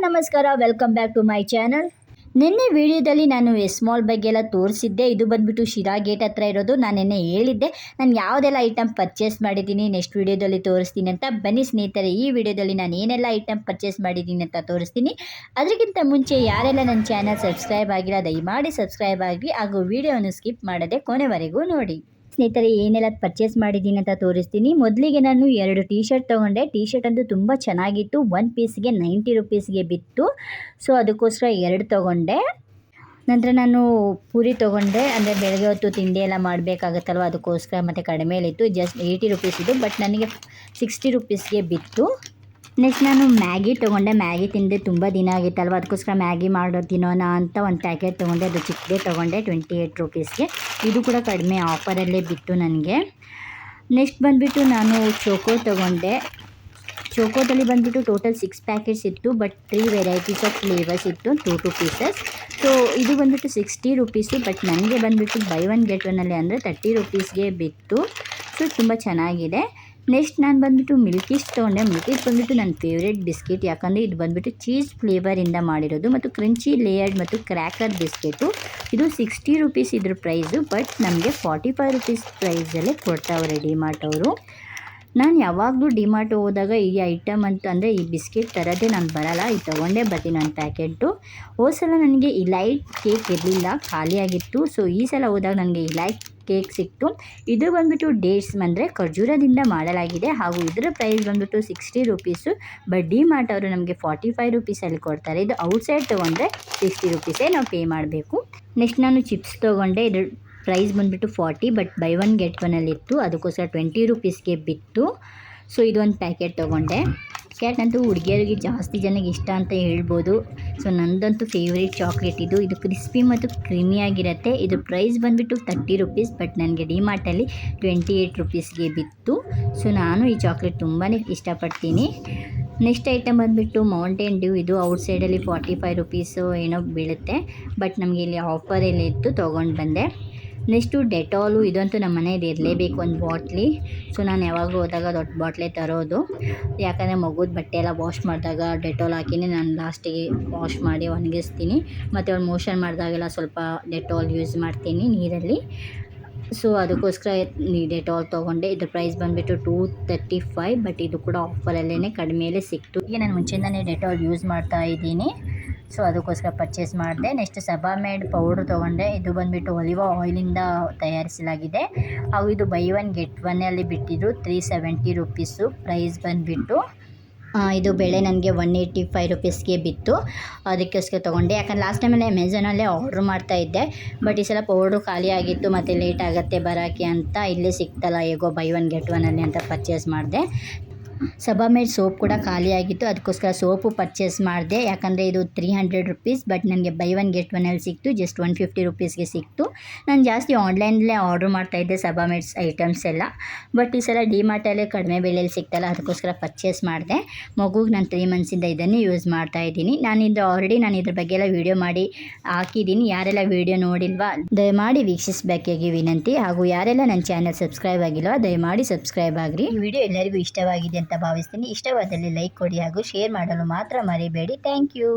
ನಮಸ್ಕಾರ, welcome back to my channel. ನಿನ್ನೆ ವಿಡಿಯೋದಲ್ಲಿ ನಾನು ಎಸ್ ಮಾಲ್ ಬಗ್ಗೆ ಎಲ್ಲ ತೋರಿಸಿದ್ದೆ. ಇದು ಬಂದುಬಿಟ್ಟು ಶಿರಾ ಗೇಟ್ ಹತ್ರ ಇರೋದು. ನಾನು ನಿನ್ನೆ ಹೇಳಿದ್ದೆ ನಾನು ಯಾವುದೆಲ್ಲ ಐಟಮ್ ಪರ್ಚೇಸ್ ಮಾಡಿದ್ದೀನಿ ನೆಕ್ಸ್ಟ್ ವಿಡಿಯೋದಲ್ಲಿ ತೋರಿಸ್ತೀನಿ ಅಂತ. ಬನ್ನಿ ಸ್ನೇಹಿತರೆ, ಈ ವಿಡಿಯೋದಲ್ಲಿ ನಾನು ಏನೆಲ್ಲ ಐಟಮ್ ಪರ್ಚೇಸ್ ಮಾಡಿದ್ದೀನಿ ಅಂತ ತೋರಿಸ್ತೀನಿ. ಅದಕ್ಕಿಂತ ಮುಂಚೆ ಯಾರೆಲ್ಲ ನನ್ನ ಚಾನಲ್ ಸಬ್ಸ್ಕ್ರೈಬ್ ಆಗಿಲ್ಲ ದಯಮಾಡಿ ಸಬ್ಸ್ಕ್ರೈಬ್ ಆಗಿ ಹಾಗೂ ವಿಡಿಯೋವನ್ನು ಸ್ಕಿಪ್ ಮಾಡದೆ ಕೊನೆವರೆಗೂ ನೋಡಿ. ಸ್ನೇಹಿತರೆ, ಏನೆಲ್ಲ ಪರ್ಚೇಸ್ ಮಾಡಿದ್ದೀನಿ ಅಂತ ತೋರಿಸ್ತೀನಿ. ಮೊದಲಿಗೆ ನಾನು 2 ಟಿ ಶರ್ಟ್ ತೊಗೊಂಡೆ. ಟಿ ಶರ್ಟ್ ಅಂತೂ ತುಂಬ ಚೆನ್ನಾಗಿತ್ತು. 1 ಪೀಸ್ಗೆ 90 ರುಪೀಸ್ಗೆ ಬಿತ್ತು. ಸೊ ಅದಕ್ಕೋಸ್ಕರ 2 ತೊಗೊಂಡೆ. ನಂತರ ನಾನು ಪೂರಿ ತೊಗೊಂಡೆ. ಅಂದರೆ ಬೆಳಗ್ಗೆ ಹೊತ್ತು ತಿಂಡಿ ಎಲ್ಲ ಮಾಡಬೇಕಾಗತ್ತಲ್ವ, ಅದಕ್ಕೋಸ್ಕರ. ಮತ್ತು ಕಡಿಮೆಲಿತ್ತು, ಜಸ್ಟ್ 80 ರುಪೀಸ್ ಇದು, ಬಟ್ ನನಗೆ 60 ರುಪೀಸ್ಗೆ ಬಿತ್ತು. ನೆಕ್ಸ್ಟ್ ನಾನು ಮ್ಯಾಗಿ ತೊಗೊಂಡೆ. ಮ್ಯಾಗಿ ತಿಂದೆ ತುಂಬ ದಿನ ಆಗಿತ್ತಲ್ವ, ಅದಕ್ಕೋಸ್ಕರ ಮ್ಯಾಗಿ ಮಾಡೋ ತಿನ್ನೋಣ ಅಂತ ಒಂದು ಪ್ಯಾಕೆಟ್ ತೊಗೊಂಡೆ. ಅದು ಚಿಕ್ಕದೇ ತೊಗೊಂಡೆ 28 ರುಪೀಸ್ಗೆ. ಇದು ಕೂಡ ಕಡಿಮೆ ಆಫರಲ್ಲೇ ಬಿತ್ತು ನನಗೆ. ನೆಕ್ಸ್ಟ್ ಬಂದುಬಿಟ್ಟು ನಾನು ಚೋಕೋ ತೊಗೊಂಡೆ. ಚೋಕೋದಲ್ಲಿ ಬಂದುಬಿಟ್ಟು ಟೋಟಲ್ 6 ಪ್ಯಾಕೆಟ್ಸ್ ಇತ್ತು, ಬಟ್ 3 ವೆರೈಟೀಸ್ ಆಫ್ ಫ್ಲೇವರ್ಸ್ ಇತ್ತು, 2 ಪೀಸಸ್. ಸೊ ಇದು ಬಂದುಬಿಟ್ಟು 60 ರುಪೀಸು, ಬಟ್ ನನಗೆ ಬಂದುಬಿಟ್ಟು ಬೈ 1 ಗೆಟ್ 1ಅಲ್ಲಿ ಅಂದರೆ 30 ರುಪೀಸ್ಗೆ ಬಿತ್ತು. ಸೊ ತುಂಬ ಚೆನ್ನಾಗಿದೆ. ನೆಕ್ಸ್ಟ್ ನಾನು ಬಂದುಬಿಟ್ಟು ಮಿಲ್ಕಿಸ್ಟ್ ತೊಗೊಂಡೆ. ಮಿಲ್ಕಿಸ್ಟ್ ಬಂದುಬಿಟ್ಟು ನನ್ನ ಫೇವ್ರೇಟ್ ಬಿಸ್ಕೆಟ್, ಯಾಕಂದರೆ ಇದು ಬಂದುಬಿಟ್ಟು ಚೀಸ್ ಫ್ಲೇವರಿಂದ ಮಾಡಿರೋದು ಮತ್ತು ಕ್ರಂಚಿ ಲೇಯರ್ಡ್ ಮತ್ತು ಕ್ರ್ಯಾಕರ್ ಬಿಸ್ಕೆಟು. ಇದು 60 ರುಪೀಸ್ ಇದ್ರ ಪ್ರೈಸು, ಬಟ್ ನಮಗೆ 45 ರುಪೀಸ್ ಪ್ರೈಸಲ್ಲೇ ಕೊಡ್ತಾವ್ರೆ ಡಿಮಾರ್ಟ್ ಅವರು. ನಾನು ಯಾವಾಗಲೂ ಡಿಮಾರ್ಟ್ ಹೋದಾಗ ಈ ಐಟಮ್ ಅಂತ ಅಂದರೆ ಈ ಬಿಸ್ಕೆಟ್ ತರೋದೇ ನಾನು ಬರಲ್ಲ, ಇದು ತೊಗೊಂಡೇ ಬರ್ತೀನಿ ಒಂದು ಪ್ಯಾಕೆಟು. ಹೋದ ಸಲ ನನಗೆ ಇಲೈಟ್ ಕೇಕ್ ಇರಲಿಲ್ಲ, ಖಾಲಿಯಾಗಿತ್ತು. ಸೊ ಈ ಸಲ ಹೋದಾಗ ನನಗೆ ಇಲೈಟ್ ಕೇಕ್ ಸಿಕ್ತು. ಇದು ಬಂದುಬಿಟ್ಟು ಡೇಟ್ಸ್ ಅಂದರೆ ಖರ್ಜೂರದಿಂದ ಮಾಡಲಾಗಿದೆ ಹಾಗೂ ಇದರ ಪ್ರೈಸ್ ಬಂದುಬಿಟ್ಟು 60 ರುಪೀಸು, ಬಟ್ ಡಿಮಾರ್ಟ್ ಅವರು ನಮಗೆ 45 ರುಪೀಸಲ್ಲಿ ಕೊಡ್ತಾರೆ. ಇದು ಔಟ್ಸೈಡ್ ತೊಗೊಂಡ್ರೆ 60 ರುಪೀಸೇ ನಾವು ಪೇ ಮಾಡಬೇಕು. ನೆಕ್ಸ್ಟ್ ನಾನು ಚಿಪ್ಸ್ ತೊಗೊಂಡೆ. ಇದು ಪ್ರೈಸ್ ಬಂದುಬಿಟ್ಟು 40, ಬಟ್ ಬೈ 1 ಗೆಟ್ 1ಅಲ್ಲಿತ್ತು, ಅದಕ್ಕೋಸ್ಕರ 20 ರುಪೀಸ್ಗೆ ಬಿತ್ತು. ಸೊ ಇದೊಂದು ಪ್ಯಾಕೆಟ್ ತೊಗೊಂಡೆ. ಅಂತೂ ಹುಡುಗಿಯರಿಗೆ ಜಾಸ್ತಿ ಜನಕ್ಕೆ ಇಷ್ಟ ಅಂತ ಹೇಳ್ಬೋದು. ಸೊ ನಂದಂತೂ ಫೇವ್ರೇಟ್ ಚಾಕ್ಲೇಟ್ ಇದು. ಇದು ಕ್ರಿಸ್ಪಿ ಮತ್ತು ಕ್ರೀಮಿಯಾಗಿರುತ್ತೆ. ಇದು ಪ್ರೈಸ್ ಬಂದುಬಿಟ್ಟು 30 ರುಪೀಸ್, ಬಟ್ ನನಗೆ ಡಿಮಾರ್ಟಲ್ಲಿ 28 ರುಪೀಸ್ಗೆ ಬಿತ್ತು. ಸೊ ನಾನು ಈ ಚಾಕ್ಲೇಟ್ ತುಂಬಾ ಇಷ್ಟಪಡ್ತೀನಿ. ನೆಕ್ಸ್ಟ್ ಐಟಮ್ ಬಂದುಬಿಟ್ಟು ಮೌಂಟೇನ್ ಡ್ಯೂ. ಇದು ಔಟ್ಸೈಡಲ್ಲಿ 45 ರುಪೀಸು ಏನೋ ಬೀಳುತ್ತೆ, ಬಟ್ ನಮಗೆ ಇಲ್ಲಿ ಆಫರಲ್ಲಿ ಇತ್ತು, ತೊಗೊಂಡು ಬಂದೆ. Next Dettol. ಇದಂತೂ ನಮ್ಮ ಮನೇಲಿ ಇರಲೇಬೇಕು, ಒಂದು ಬಾಟ್ಲಿ. ಸೊ ನಾನು ಯಾವಾಗಲೂ ಹೋದಾಗ ದೊಡ್ಡ ಬಾಟ್ಲೇ ತರೋದು, ಯಾಕಂದರೆ ಮಗುದ ಬಟ್ಟೆ ಎಲ್ಲ ವಾಶ್ ಮಾಡಿದಾಗ ಡೆಟಾಲ್ ಹಾಕಿನೇ ನಾನು ಲಾಸ್ಟಿಗೆ ವಾಶ್ ಮಾಡಿ ಒಣಗಿಸ್ತೀನಿ. ಮತ್ತು ಅವ್ಳು ಮೋಷನ್ ಮಾಡಿದಾಗೆಲ್ಲ ಸ್ವಲ್ಪ ಡೆಟಾಲ್ ಯೂಸ್ ಮಾಡ್ತೀನಿ ನೀರಲ್ಲಿ. ಸೊ ಅದಕ್ಕೋಸ್ಕರ ಈ ಡೆಟಾಲ್ ತೊಗೊಂಡೆ. ಇದ್ರ ಪ್ರೈಸ್ ಬಂದುಬಿಟ್ಟು 235, ಬಟ್ ಇದು ಕೂಡ ಆಫರಲ್ಲೇ ಕಡಿಮೆಯಲ್ಲೇ ಸಿಕ್ತು. ಈಗ ನಾನು ಮುಂಚೆಯಿಂದನೇ ಡೆಟಾಲ್ ಯೂಸ್ ಮಾಡ್ತಾ ಇದ್ದೀನಿ, ಸೊ ಅದಕ್ಕೋಸ್ಕರ ಪರ್ಚೇಸ್ ಮಾಡಿದೆ. ನೆಕ್ಸ್ಟ್ ಸಬಾಮೇಡ್ ಪೌಡ್ರ್ ತೊಗೊಂಡೆ. ಇದು ಬಂದುಬಿಟ್ಟು ಒಲಿವ್ ಆಯಿಲಿಂದ ತಯಾರಿಸಲಾಗಿದೆ ಹಾಗೂ ಇದು ಬೈ 1 ಗೆಟ್ 1ಅಲ್ಲಿ ಬಿಟ್ಟಿದ್ದು 370 ರುಪೀಸು. ಪ್ರೈಸ್ ಬಂದುಬಿಟ್ಟು ಇದು ಬೆಳೆ ನನಗೆ 185 ರುಪೀಸ್ಗೆ ಬಿತ್ತು, ಅದಕ್ಕೋಸ್ಕರ ತೊಗೊಂಡೆ. ಯಾಕಂದ್ರೆ ಲಾಸ್ಟ್ ಟೈಮಲ್ಲಿ ಅಮೆಝಾನಲ್ಲೇ ಆರ್ಡ್ರ್ ಮಾಡ್ತಾಯಿದ್ದೆ, ಬಟ್ ಈ ಸಲ ಪೌಡ್ರು ಖಾಲಿ ಆಗಿತ್ತು ಮತ್ತು ಲೇಟ್ ಆಗುತ್ತೆ ಬರೋಕ್ಕೆ ಅಂತ ಇಲ್ಲೇ ಸಿಕ್ತಲ್ಲ ಹೇಗೋ ಬೈ 1 ಗೆಟ್ 1ಅಲ್ಲಿ ಅಂತ ಪರ್ಚೇಸ್ ಮಾಡಿದೆ. ಸಬಾಮೇಡ್ ಸೋಪ್ ಕೂಡ ಖಾಲಿಯಾಗಿತ್ತು, ಅದಕ್ಕೋಸ್ಕರ ಸೋಪು ಪರ್ಚೇಸ್ ಮಾಡಿದೆ. ಯಾಕಂದರೆ ಇದು 300 ರುಪೀಸ್, ಬಟ್ ನನಗೆ ಬೈ 1 ಗೆಟ್ 1ಅಲ್ಲಿ ಸಿಕ್ತು, ಜಸ್ಟ್ 150 ರುಪೀಸ್ಗೆ ಸಿಕ್ತು. ನಾನು ಜಾಸ್ತಿ ಆನ್ಲೈನಲ್ಲೇ ಆರ್ಡ್ರ್ ಮಾಡ್ತಾಯಿದ್ದೆ ಸಬಾಮೇಡ್ಸ್ ಐಟಮ್ಸ್ ಎಲ್ಲ, ಬಟ್ ಈ ಸಲ ಡಿಮಾರ್ಟಲ್ಲೇ ಕಡಿಮೆ ಬೆಲೆಯಲ್ಲಿ ಸಿಕ್ತಲ್ಲ, ಅದಕ್ಕೋಸ್ಕರ ಪರ್ಚೇಸ್ ಮಾಡಿದೆ. ಮಗುಗೆ ನಾನು 3 ಮಂತ್ಸಿಂದ ಇದನ್ನೇ ಯೂಸ್ ಮಾಡ್ತಾಯಿದ್ದೀನಿ. ನಾನು ಇದ್ರ ಬಗ್ಗೆ ಎಲ್ಲ ವೀಡಿಯೋ ಮಾಡಿ ಹಾಕಿದ್ದೀನಿ. ಯಾರೆಲ್ಲ ವೀಡಿಯೋ ನೋಡಿಲ್ವಾ ದಯಮಾಡಿ ವೀಕ್ಷಿಸಬೇಕಾಗಿ ವಿನಂತಿ. ಹಾಗೂ ಯಾರೆಲ್ಲ ನನ್ನ ಚಾನಲ್ ಸಬ್ಸ್ಕ್ರೈಬ್ ಆಗಿಲ್ವಾ ದಯಮಾಡಿ ಸಬ್ಸ್ಕ್ರೈಬ್ ಆಗಿರಿ. ಈ ವಿಡಿಯೋ ಎಲ್ಲರಿಗೂ ಇಷ್ಟವಾಗಿದೆ ಅಂತ ಭಾವಿಸ್ತೀನಿ. ಇಷ್ಟವಾದಲ್ಲಿ ಲೈಕ್ ಕೊಡಿ ಹಾಗೂ ಶೇರ್ ಮಾಡಲು ಮಾತ್ರ ಮರಿಬೇಡಿ. Thank you.